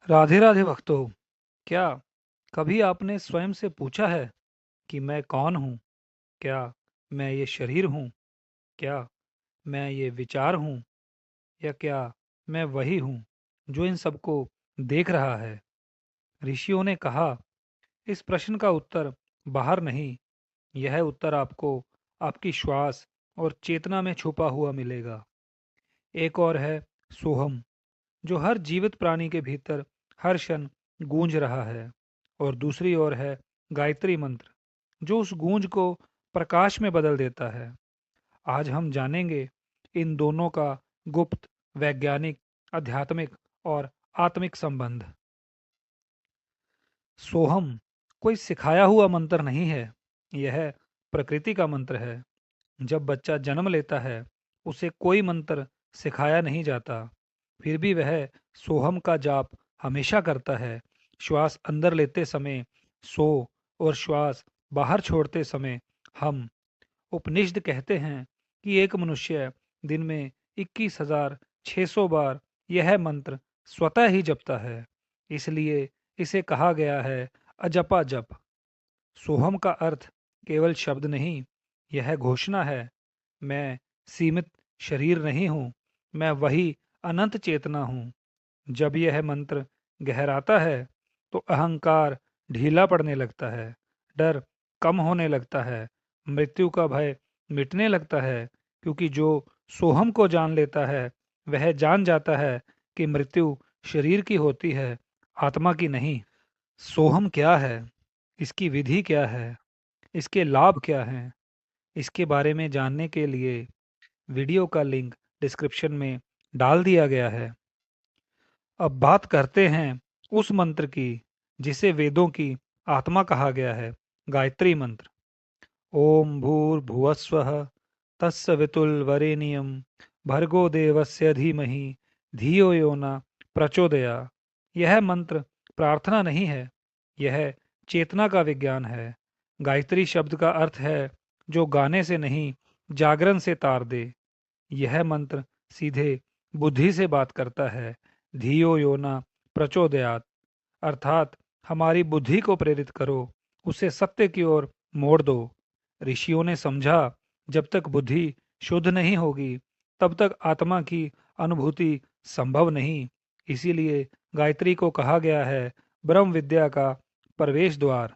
राधे राधे भक्तों। क्या कभी आपने स्वयं से पूछा है कि मैं कौन हूँ? क्या मैं ये शरीर हूँ? क्या मैं ये विचार हूँ? या क्या मैं वही हूँ जो इन सबको देख रहा है? ऋषियों ने कहा, इस प्रश्न का उत्तर बाहर नहीं, यह उत्तर आपको आपकी श्वास और चेतना में छुपा हुआ मिलेगा। एक और है सोहम, जो हर जीवित प्राणी के भीतर हर क्षण गूंज रहा है। और दूसरी ओर है गायत्री मंत्र, जो उस गूंज को प्रकाश में बदल देता है। आज हम जानेंगे इन दोनों का गुप्त, वैज्ञानिक, आध्यात्मिक और आत्मिक संबंध। सोहम कोई सिखाया हुआ मंत्र नहीं है, यह प्रकृति का मंत्र है। जब बच्चा जन्म लेता है, उसे कोई मंत्र सिखाया नहीं जाता, फिर भी वह सोहम का जाप हमेशा करता है। श्वास अंदर लेते समय सो और श्वास बाहर छोड़ते समय हम। उपनिषद कहते हैं कि एक मनुष्य दिन में 21,600 बार यह मंत्र स्वतः ही जपता है। इसलिए इसे कहा गया है अजपा जप। सोहम का अर्थ केवल शब्द नहीं, यह घोषणा है, मैं सीमित शरीर नहीं हूँ, मैं वही अनंत चेतना हूँ। जब यह मंत्र गहराता है तो अहंकार ढीला पड़ने लगता है, डर कम होने लगता है, मृत्यु का भय मिटने लगता है। क्योंकि जो सोहम को जान लेता है, वह जान जाता है कि मृत्यु शरीर की होती है, आत्मा की नहीं। सोहम क्या है? इसकी विधि क्या है? इसके लाभ क्या हैं? इसके बारे में जानने के लिए वीडियो का लिंक डिस्क्रिप्शन में डाल दिया गया है। अब बात करते हैं उस मंत्र की जिसे वेदों की आत्मा कहा गया है, गायत्री मंत्र। ओम भूर्भुवस्वः तत्सवितुर्वरेण्यं भर्गो देवस्य धीमहि धियो यो न प्रचोदयात्। यह मंत्र प्रार्थना नहीं है, यह चेतना का विज्ञान है। गायत्री शब्द का अर्थ है जो गाने से नहीं, जागरण से तार दे। यह मंत्र सीधे बुद्धि से बात करता है। धियो यो न प्रचोदयात्, अर्थात हमारी बुद्धि को प्रेरित करो, उसे सत्य की ओर मोड़ दो। ऋषियों ने समझा, जब तक बुद्धि शुद्ध नहीं होगी, तब तक आत्मा की अनुभूति संभव नहीं। इसीलिए गायत्री को कहा गया है ब्रह्म विद्या का प्रवेश द्वार।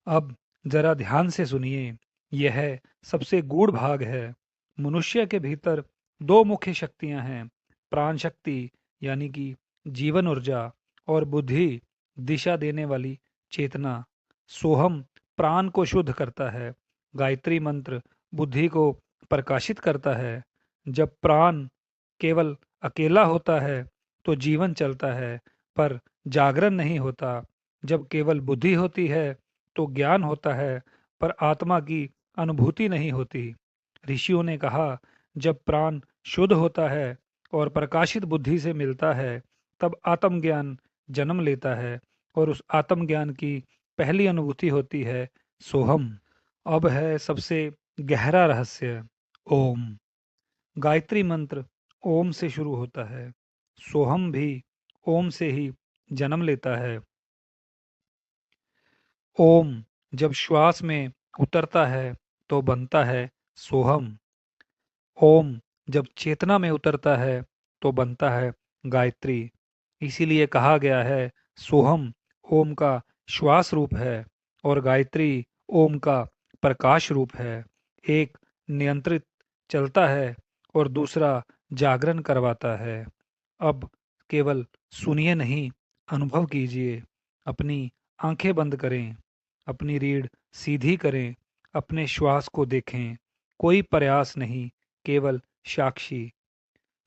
अब जरा ध्यान से सुनिए, यह सबसे गूढ़ भाग है। मनुष्य के भीतर दो मुख्य शक्तियां हैं, प्राण शक्ति यानी कि जीवन ऊर्जा, और बुद्धि, दिशा देने वाली चेतना। सोहम प्राण को शुद्ध करता है, गायत्री मंत्र बुद्धि को प्रकाशित करता है। जब प्राण केवल अकेला होता है तो जीवन चलता है, पर जागरण नहीं होता। जब केवल बुद्धि होती है तो ज्ञान होता है, पर आत्मा की अनुभूति नहीं होती। ऋषियों ने कहा, जब प्राण शुद्ध होता है और प्रकाशित बुद्धि से मिलता है, तब आत्मज्ञान जन्म लेता है। और उस आत्मज्ञान की पहली अनुभूति होती है सोहम। अब है सबसे गहरा रहस्य, ओम। गायत्री मंत्र ओम से शुरू होता है, सोहम भी ओम से ही जन्म लेता है। ओम जब श्वास में उतरता है तो बनता है सोहम। ओम जब चेतना में उतरता है तो बनता है गायत्री। इसीलिए कहा गया है, सोहम ओम का श्वास रूप है और गायत्री ओम का प्रकाश रूप है। एक नियंत्रित चलता है और दूसरा जागरण करवाता है। अब केवल सुनिए नहीं, अनुभव कीजिए। अपनी आंखें बंद करें, अपनी रीढ़ सीधी करें, अपने श्वास को देखें। कोई प्रयास नहीं, केवल साक्षी।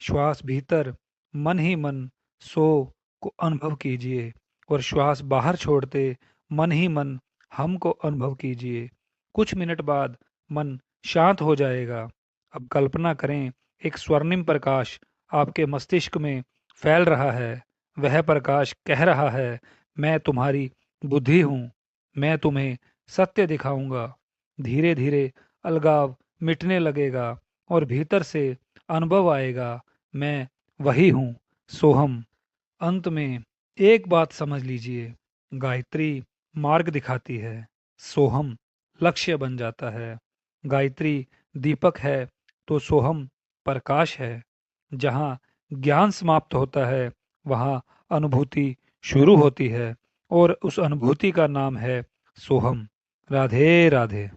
श्वास भीतर, मन ही मन सो को अनुभव कीजिए, और श्वास बाहर छोड़ते मन ही मन हम को अनुभव कीजिए। कुछ मिनट बाद मन शांत हो जाएगा। अब कल्पना करें, एक स्वर्णिम प्रकाश आपके मस्तिष्क में फैल रहा है। वह प्रकाश कह रहा है, मैं तुम्हारी बुद्धि हूँ, मैं तुम्हें सत्य दिखाऊंगा। धीरे धीरे अलगाव मिटने लगेगा और भीतर से अनुभव आएगा, मैं वही हूँ, सोहम। अंत में एक बात समझ लीजिए, गायत्री मार्ग दिखाती है, सोहम लक्ष्य बन जाता है। गायत्री दीपक है तो सोहम प्रकाश है। जहाँ ज्ञान समाप्त होता है वहाँ अनुभूति शुरू होती है, और उस अनुभूति का नाम है सोहम। राधे राधे।